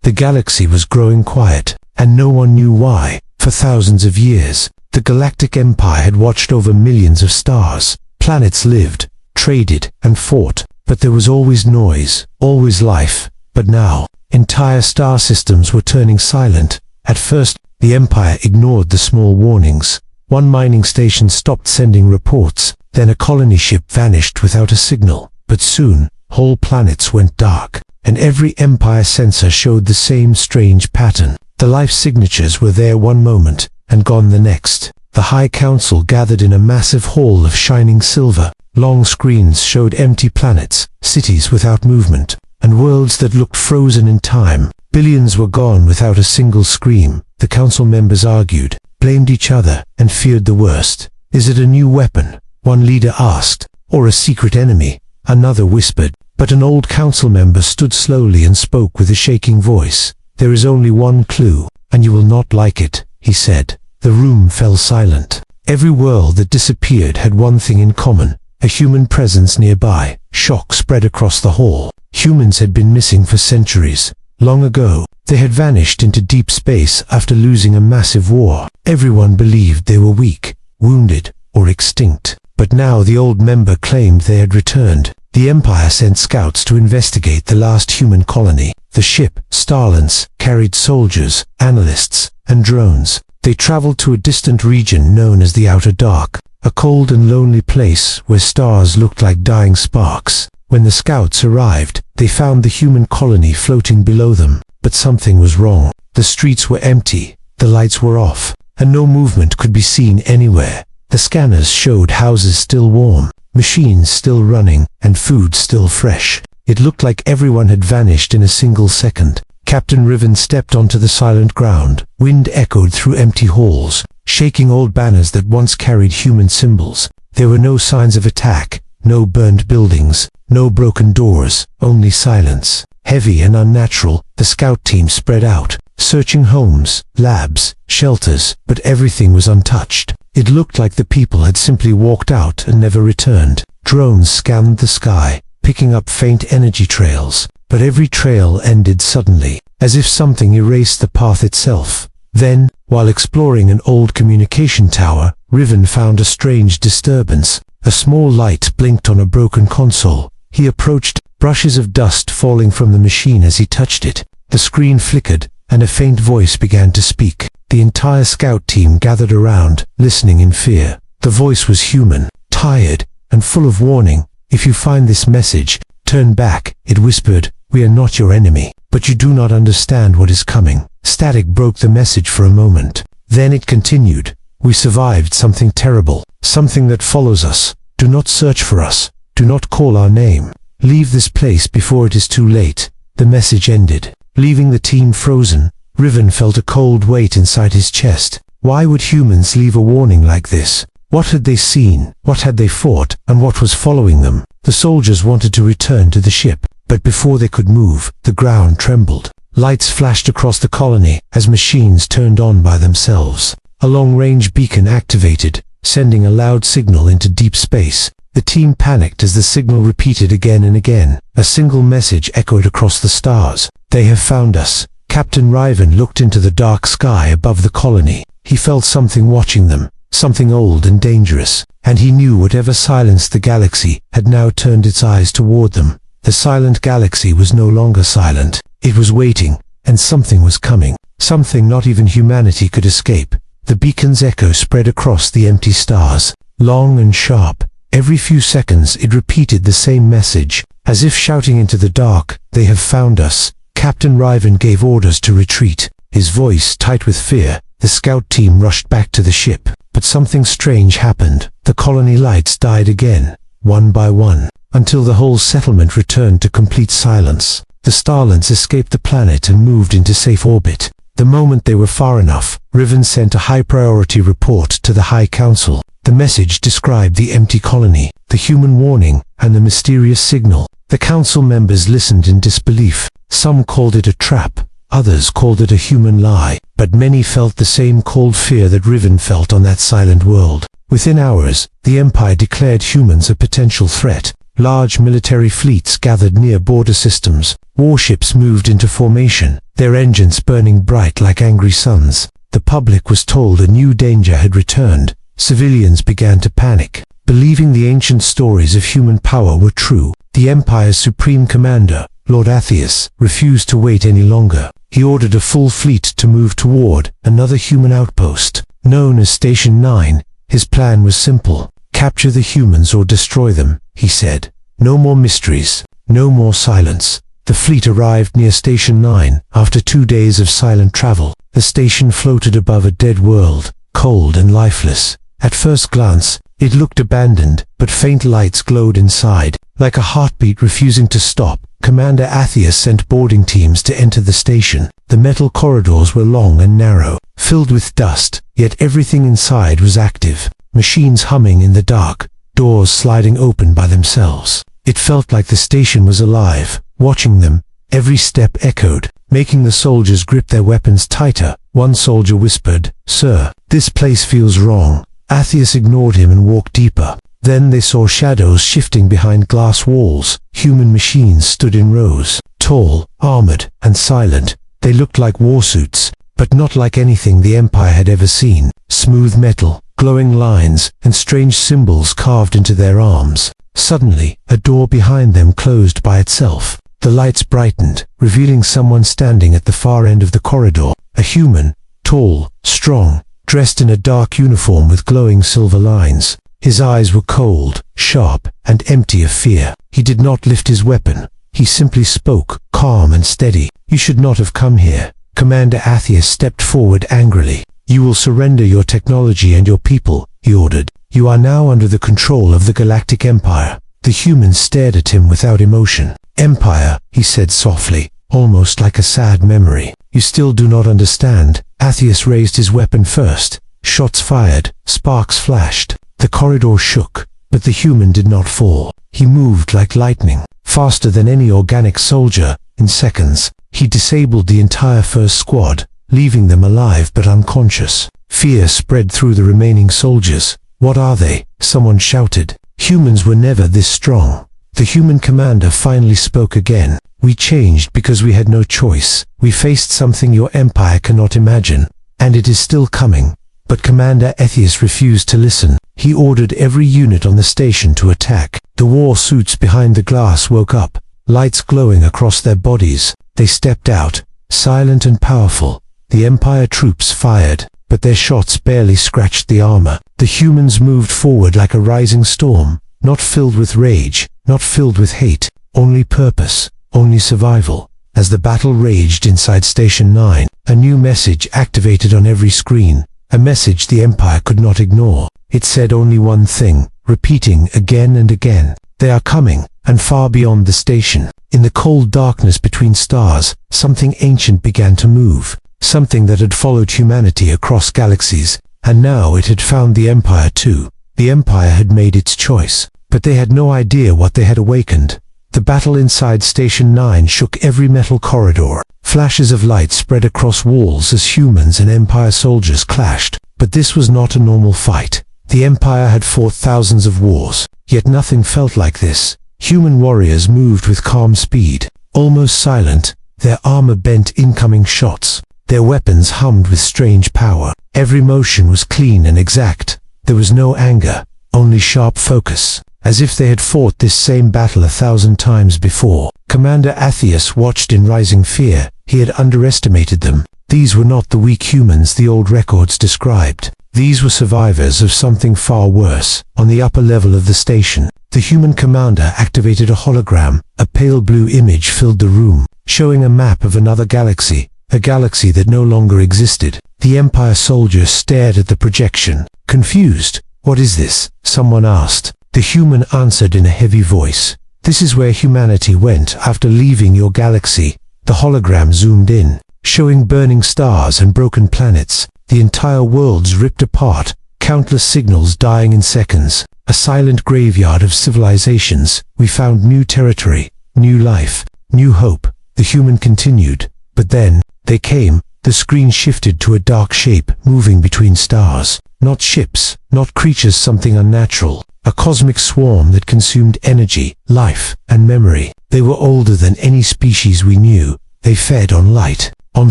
The galaxy was growing quiet, and no one knew why. For thousands of years, the Galactic Empire had watched over millions of stars. Planets lived, traded, and fought, but there was always noise, always life. But now, entire star systems were turning silent. At first, the Empire ignored the small warnings. One mining station stopped sending reports, then a colony ship vanished without a signal. But soon, whole planets went dark, and every Empire sensor showed the same strange pattern. The life signatures were there one moment, and gone the next. The High Council gathered in a massive hall of shining silver. Long screens showed empty planets, cities without movement, and worlds that looked frozen in time. Billions were gone without a single scream. The council members argued, blamed each other, and feared the worst. Is it a new weapon? One leader asked. Or a secret enemy? Another whispered. But an old council member stood slowly and spoke with a shaking voice. There is only one clue, and you will not like it, he said. The room fell silent. Every world that disappeared had one thing in common, a human presence nearby. Shock spread across the hall. Humans had been missing for centuries. Long ago, they had vanished into deep space after losing a massive war. Everyone believed they were weak, wounded, or extinct. But now the old member claimed they had returned. The Empire sent scouts to investigate the last human colony. The ship, Starlance, carried soldiers, analysts, and drones. They traveled to a distant region known as the Outer Dark, a cold and lonely place where stars looked like dying sparks. When the scouts arrived, they found the human colony floating below them. But something was wrong. The streets were empty, the lights were off, and no movement could be seen anywhere. The scanners showed houses still warm, machines still running, and food still fresh. It looked like everyone had vanished in a single second. Captain Riven stepped onto the silent ground. Wind echoed through empty halls, shaking old banners that once carried human symbols. There were no signs of attack, no burned buildings, no broken doors, only silence. Heavy and unnatural, the scout team spread out, searching homes, labs, shelters, but everything was untouched. It looked like the people had simply walked out and never returned. Drones scanned the sky, picking up faint energy trails, but every trail ended suddenly, as if something erased the path itself. Then, while exploring an old communication tower, Riven found a strange disturbance. A small light blinked on a broken console. He approached, brushes of dust falling from the machine as he touched it. The screen flickered, and a faint voice began to speak. The entire scout team gathered around, listening in fear. The voice was human, tired, and full of warning. If you find this message, turn back, it whispered. We are not your enemy, but you do not understand what is coming. Static broke the message for a moment. Then it continued. We survived something terrible, something that follows us. Do not search for us. Do not call our name. Leave this place before it is too late. The message ended. Leaving the team frozen, Riven felt a cold weight inside his chest. Why would humans leave a warning like this? What had they seen? What had they fought? And what was following them? The soldiers wanted to return to the ship, but before they could move, the ground trembled. Lights flashed across the colony as machines turned on by themselves. A long-range beacon activated, sending a loud signal into deep space. The team panicked as the signal repeated again and again. A single message echoed across the stars. They have found us. Captain Riven looked into the dark sky above the colony. He felt something watching them, something old and dangerous, and he knew whatever silenced the galaxy had now turned its eyes toward them. The silent galaxy was no longer silent. It was waiting, and something was coming. Something not even humanity could escape. The beacon's echo spread across the empty stars, long and sharp. Every few seconds it repeated the same message, as if shouting into the dark, "They have found us." Captain Riven gave orders to retreat. His voice tight with fear, the scout team rushed back to the ship. But something strange happened. The colony lights died again, one by one, until the whole settlement returned to complete silence. The Starlance escaped the planet and moved into safe orbit. The moment they were far enough, Riven sent a high-priority report to the High Council. The message described the empty colony, the human warning, and the mysterious signal. The council members listened in disbelief. Some called it a trap, others called it a human lie, but many felt the same cold fear that Riven felt on that silent world. Within hours, the Empire declared humans a potential threat. Large military fleets gathered near border systems. Warships moved into formation, their engines burning bright like angry suns. The public was told a new danger had returned. Civilians began to panic, believing the ancient stories of human power were true. The Empire's supreme commander, Lord Atheus, refused to wait any longer. He ordered a full fleet to move toward another human outpost, known as Station 9. His plan was simple. Capture the humans or destroy them, he said. No more mysteries, no more silence. The fleet arrived near Station 9 after 2 days of silent travel. The station floated above a dead world, cold and lifeless. At first glance, it looked abandoned, but faint lights glowed inside, like a heartbeat refusing to stop. Commander Atheus sent boarding teams to enter the station. The metal corridors were long and narrow, filled with dust, yet everything inside was active. Machines humming in the dark, doors sliding open by themselves. It felt like the station was alive, watching them. Every step echoed, making the soldiers grip their weapons tighter. One soldier whispered, "Sir, this place feels wrong." Atheus ignored him and walked deeper. Then they saw shadows shifting behind glass walls. Human machines stood in rows, tall, armored, and silent. They looked like war suits, but not like anything the Empire had ever seen. Smooth metal, glowing lines, and strange symbols carved into their arms. Suddenly, a door behind them closed by itself. The lights brightened, revealing someone standing at the far end of the corridor. A human, tall, strong, dressed in a dark uniform with glowing silver lines. His eyes were cold, sharp, and empty of fear. He did not lift his weapon. He simply spoke, calm and steady. "You should not have come here." Commander Atheus stepped forward angrily. "You will surrender your technology and your people," he ordered. "You are now under the control of the Galactic Empire." The humans stared at him without emotion. "Empire," he said softly, almost like a sad memory. "You still do not understand." Atheus raised his weapon first. Shots fired, sparks flashed. The corridor shook, but the human did not fall. He moved like lightning, faster than any organic soldier. In seconds, he disabled the entire first squad, leaving them alive but unconscious. Fear spread through the remaining soldiers. "What are they?" someone shouted. Humans were never this strong. The human commander finally spoke again. "We changed because we had no choice. We faced something your empire cannot imagine, and it is still coming." But Commander Atheus refused to listen. He ordered every unit on the station to attack. The war suits behind the glass woke up, lights glowing across their bodies. They stepped out, silent and powerful. The Empire troops fired, but their shots barely scratched the armor. The humans moved forward like a rising storm, not filled with rage, not filled with hate, only purpose, only survival. As the battle raged inside Station 9, a new message activated on every screen. A message the Empire could not ignore. It said only one thing, repeating again and again. "They are coming," and far beyond the station, in the cold darkness between stars, something ancient began to move. Something that had followed humanity across galaxies, and now it had found the Empire too. The Empire had made its choice, but they had no idea what they had awakened. The battle inside Station 9 shook every metal corridor. Flashes of light spread across walls as humans and Empire soldiers clashed. But this was not a normal fight. The Empire had fought thousands of wars, yet nothing felt like this. Human warriors moved with calm speed, almost silent. Their armor bent incoming shots. Their weapons hummed with strange power. Every motion was clean and exact. There was no anger, only sharp focus, as if they had fought this same battle 1,000 times before. Commander Atheus watched in rising fear. He had underestimated them. These were not the weak humans the old records described. These were survivors of something far worse. On the upper level of the station, the human commander activated a hologram. A pale blue image filled the room, showing a map of another galaxy, a galaxy that no longer existed. The Empire soldiers stared at the projection, confused. "What is this?" someone asked. The human answered in a heavy voice. "This is where humanity went after leaving your galaxy." The hologram zoomed in, showing burning stars and broken planets. The entire world's ripped apart, countless signals dying in seconds. A silent graveyard of civilizations. "We found new territory, new life, new hope," the human continued. "But then, they came." The screen shifted to a dark shape moving between stars. Not ships, not creatures, something unnatural. A cosmic swarm that consumed energy, life, and memory. They were older than any species we knew. They fed on light, on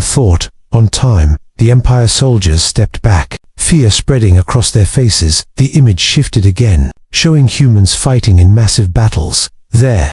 thought, on time. The Empire soldiers stepped back, fear spreading across their faces. The image shifted again, showing humans fighting in massive battles. There,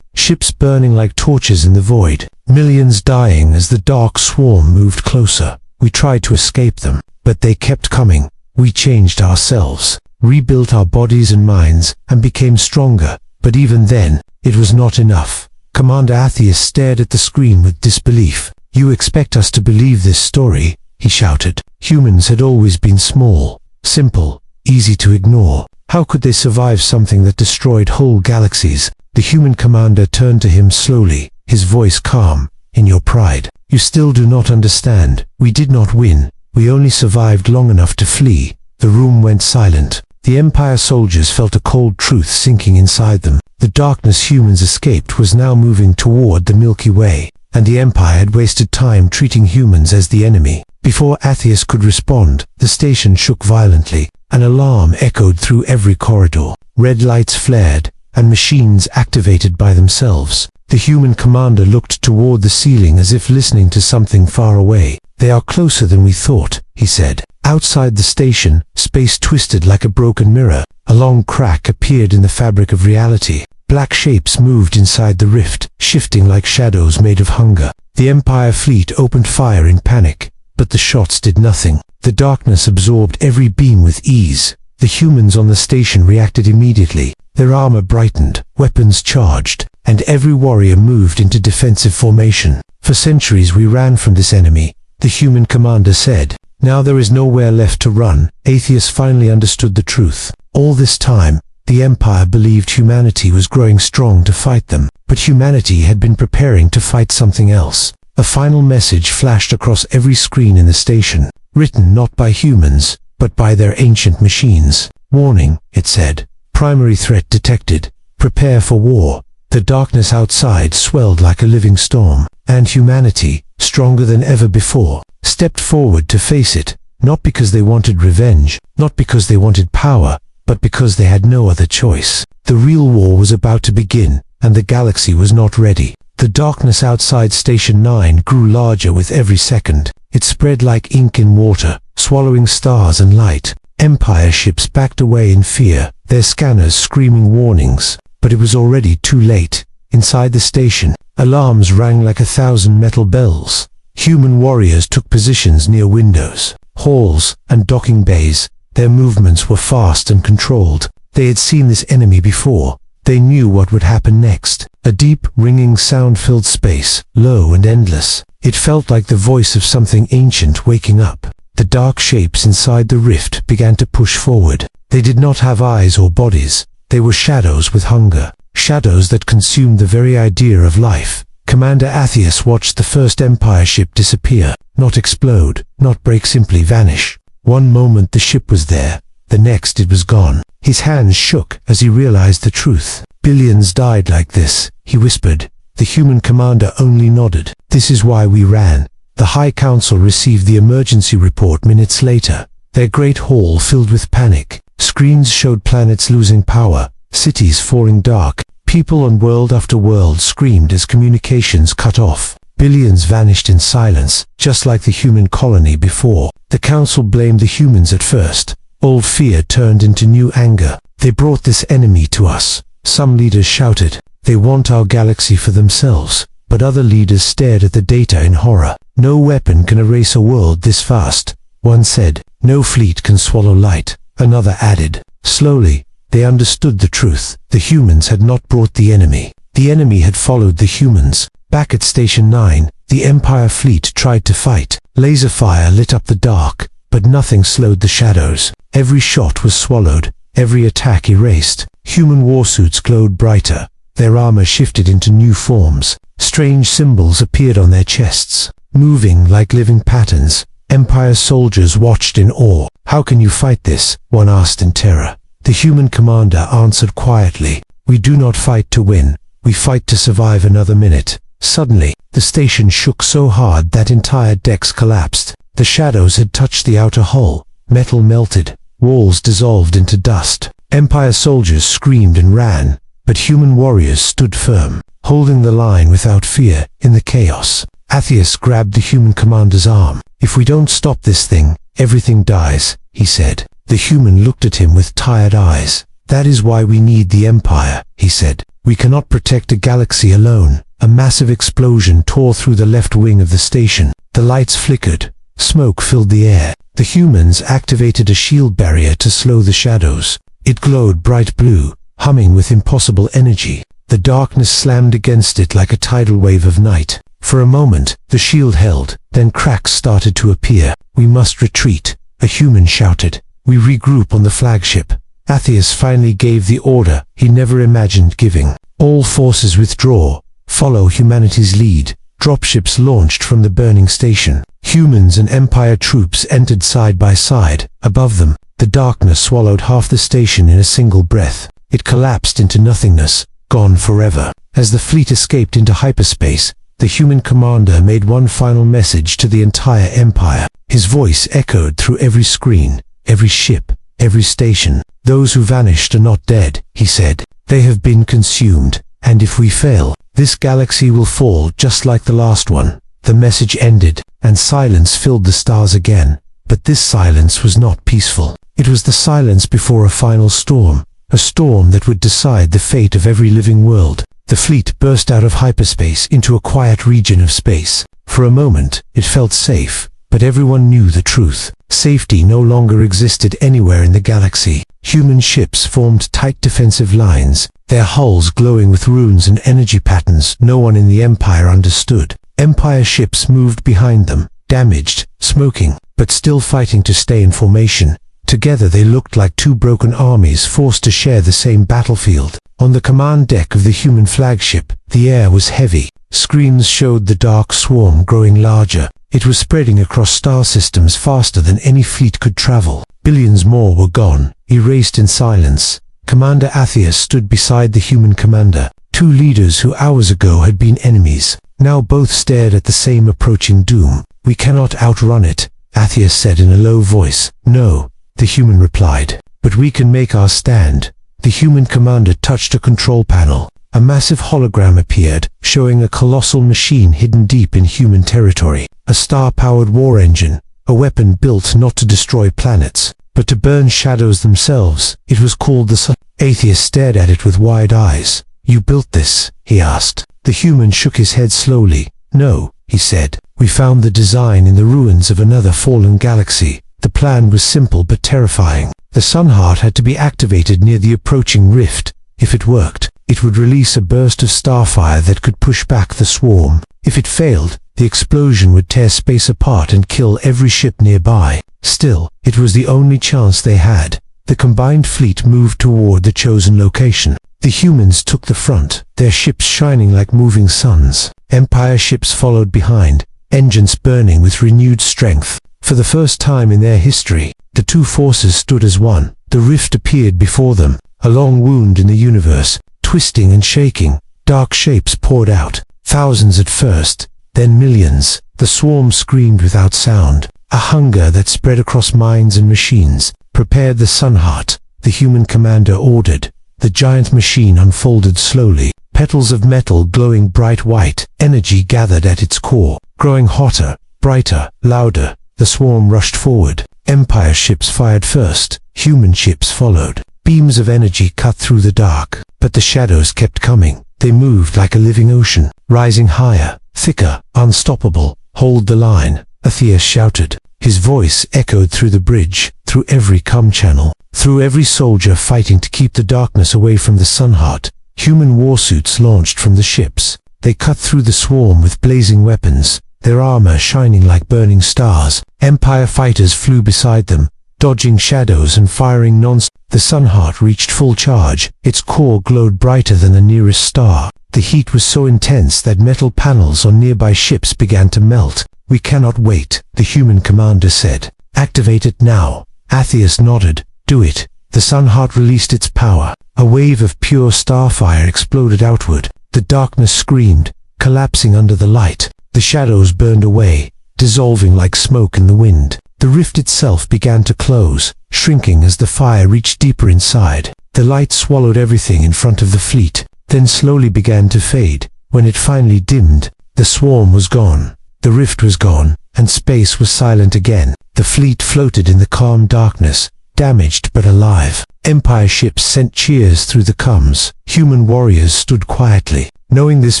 ships burning like torches in the void, millions dying as the dark swarm moved closer. We tried to escape them, but they kept coming. We changed ourselves, rebuilt our bodies and minds, and became stronger. But even then, it was not enough. Commander Atheus stared at the screen with disbelief. "You expect us to believe this story?" he shouted. Humans had always been small, simple, easy to ignore. How could they survive something that destroyed whole galaxies? The human commander turned to him slowly, his voice calm. "In your pride, you still do not understand. We did not win. We only survived long enough to flee." The room went silent. The Empire soldiers felt a cold truth sinking inside them. The darkness humans escaped was now moving toward the Milky Way, and the Empire had wasted time treating humans as the enemy. Before Atheus could respond, the station shook violently. An alarm echoed through every corridor. Red lights flared, and machines activated by themselves. The human commander looked toward the ceiling as if listening to something far away. "They are closer than we thought," he said. Outside the station, space twisted like a broken mirror. A long crack appeared in the fabric of reality. Black shapes moved inside the rift, shifting like shadows made of hunger. The Empire fleet opened fire in panic, but the shots did nothing. The darkness absorbed every beam with ease. The humans on the station reacted immediately. Their armor brightened, weapons charged, and every warrior moved into defensive formation. "For centuries we ran from this enemy," the human commander said. "Now there is nowhere left to run." Atheus finally understood the truth. All this time, the Empire believed humanity was growing strong to fight them, but humanity had been preparing to fight something else. A final message flashed across every screen in the station, written not by humans, but by their ancient machines. "Warning," it said. "Primary threat detected. Prepare for war." The darkness outside swelled like a living storm, and humanity, stronger than ever before, stepped forward to face it, not because they wanted revenge, not because they wanted power, but because they had no other choice. The real war was about to begin, and the galaxy was not ready. The darkness outside Station 9 grew larger with every second. It spread like ink in water, swallowing stars and light. Empire ships backed away in fear, their scanners screaming warnings. But it was already too late. Inside the station, alarms rang like 1,000 metal bells. Human warriors took positions near windows, halls, and docking bays. Their movements were fast and controlled. They had seen this enemy before. They knew what would happen next. A deep, ringing sound filled space, low and endless. It felt like the voice of something ancient waking up. The dark shapes inside the rift began to push forward. They did not have eyes or bodies. They were shadows with hunger, shadows that consumed the very idea of life. Commander Atheus watched the first Empire ship disappear, not explode, not break, simply vanish. One moment the ship was there, the next it was gone. His hands shook as he realized the truth. "Billions died like this," he whispered. The human commander only nodded. "This is why we ran." The High Council received the emergency report minutes later. Their great hall filled with panic. Screens showed planets losing power, cities falling dark. People on world after world screamed as communications cut off. Billions vanished in silence, just like the human colony before. The council blamed the humans at first. Old fear turned into new anger. "They brought this enemy to us," some leaders shouted. "They want our galaxy for themselves." But other leaders stared at the data in horror. "No weapon can erase a world this fast," one said. "No fleet can swallow light," another added. Slowly, they understood the truth. The humans had not brought the enemy. The enemy had followed the humans. Back at Station 9, the Empire fleet tried to fight. Laser fire lit up the dark, but nothing slowed the shadows. Every shot was swallowed, every attack erased. Human warsuits glowed brighter. Their armor shifted into new forms. Strange symbols appeared on their chests, moving like living patterns. Empire soldiers watched in awe. "How can you fight this?" one asked in terror. The human commander answered quietly, "We do not fight to win. We fight to survive another minute." Suddenly, the station shook so hard that entire decks collapsed. The shadows had touched the outer hull. Metal melted, walls dissolved into dust. Empire soldiers screamed and ran, but human warriors stood firm, holding the line without fear. In the chaos, Atheus grabbed the human commander's arm. "If we don't stop this thing, everything dies," he said. The human looked at him with tired eyes. "That is why we need the Empire," he said. "We cannot protect a galaxy alone." A massive explosion tore through the left wing of the station. The lights flickered. Smoke filled the air. The humans activated a shield barrier to slow the shadows. It glowed bright blue, humming with impossible energy. The darkness slammed against it like a tidal wave of night. For a moment, the shield held, then cracks started to appear. "We must retreat," a human shouted. "We regroup on the flagship." Atheus finally gave the order he never imagined giving. "All forces withdraw. Follow humanity's lead." Dropships launched from the burning station. Humans and Empire troops entered side by side. Above them, the darkness swallowed half the station in a single breath. It collapsed into nothingness, gone forever. As the fleet escaped into hyperspace, the human commander made one final message to the entire Empire. His voice echoed through every screen, every ship, every station. "Those who vanished are not dead," he said. "They have been consumed, and if we fail, this galaxy will fall just like the last one." The message ended, and silence filled the stars again. But this silence was not peaceful. It was the silence before a final storm, a storm that would decide the fate of every living world. The fleet burst out of hyperspace into a quiet region of space. For a moment, it felt safe, but everyone knew the truth. Safety no longer existed anywhere in the galaxy. Human ships formed tight defensive lines, their hulls glowing with runes and energy patterns no one in the Empire understood. Empire ships moved behind them, damaged, smoking, but still fighting to stay in formation. Together they looked like two broken armies forced to share the same battlefield. On the command deck of the human flagship, the air was heavy. Screens showed the dark swarm growing larger. It was spreading across star systems faster than any fleet could travel. Billions more were gone, erased in silence. Commander Atheus stood beside the human commander. Two leaders who hours ago had been enemies, now both stared at the same approaching doom. "We cannot outrun it," Atheus said in a low voice. "No," the human replied, "but we can make our stand." The human commander touched a control panel. A massive hologram appeared, showing a colossal machine hidden deep in human territory. A star-powered war engine, a weapon built not to destroy planets, but to burn shadows themselves. It was called the Sun. Atheus stared at it with wide eyes. "You built this?" he asked. The human shook his head slowly. "No," he said. "We found the design in the ruins of another fallen galaxy. The plan was simple but terrifying. The Sun Heart had to be activated near the approaching rift. If it worked, it would release a burst of starfire that could push back the swarm. If it failed, the explosion would tear space apart and kill every ship nearby. Still, it was the only chance they had. The combined fleet moved toward the chosen location. The humans took the front, their ships shining like moving suns. Empire ships followed behind, engines burning with renewed strength. For the first time in their history, the two forces stood as one. The rift appeared before them, a long wound in the universe, twisting and shaking. Dark shapes poured out, thousands at first, then millions. The swarm screamed without sound, a hunger that spread across minds and machines. "Prepare the Sun Heart," the human commander ordered. The giant machine unfolded slowly, petals of metal glowing bright white. Energy gathered at its core, growing hotter, brighter, louder. The swarm rushed forward. Empire ships fired first, human ships followed. Beams of energy cut through the dark, but the shadows kept coming. They moved like a living ocean, rising higher, thicker, unstoppable. "Hold the line," Atheus shouted. His voice echoed through the bridge, through every comm channel, through every soldier fighting to keep the darkness away from the Sun Heart. Human warsuits launched from the ships. They cut through the swarm with blazing weapons, their armor shining like burning stars. Empire fighters flew beside them, dodging shadows and firing non-stop. The Sun Heart reached full charge. Its core glowed brighter than the nearest star. The heat was so intense that metal panels on nearby ships began to melt. "We cannot wait," the human commander said. "Activate it now." Atheus nodded. "Do it." The Sun Heart released its power. A wave of pure starfire exploded outward. The darkness screamed, collapsing under the light. The shadows burned away, dissolving like smoke in the wind. The rift itself began to close, shrinking as the fire reached deeper inside. The light swallowed everything in front of the fleet, then slowly began to fade. When it finally dimmed, the swarm was gone, the rift was gone, and space was silent again. The fleet floated in the calm darkness, damaged but alive. Empire ships sent cheers through the comms. Human warriors stood quietly. Knowing this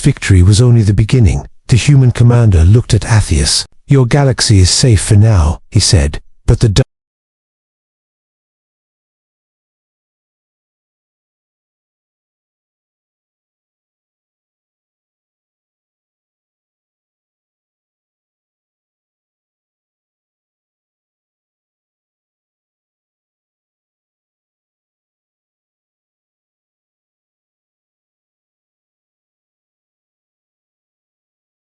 victory was only the beginning, the human commander looked at Atheus. "Your galaxy is safe for now," he said, "but the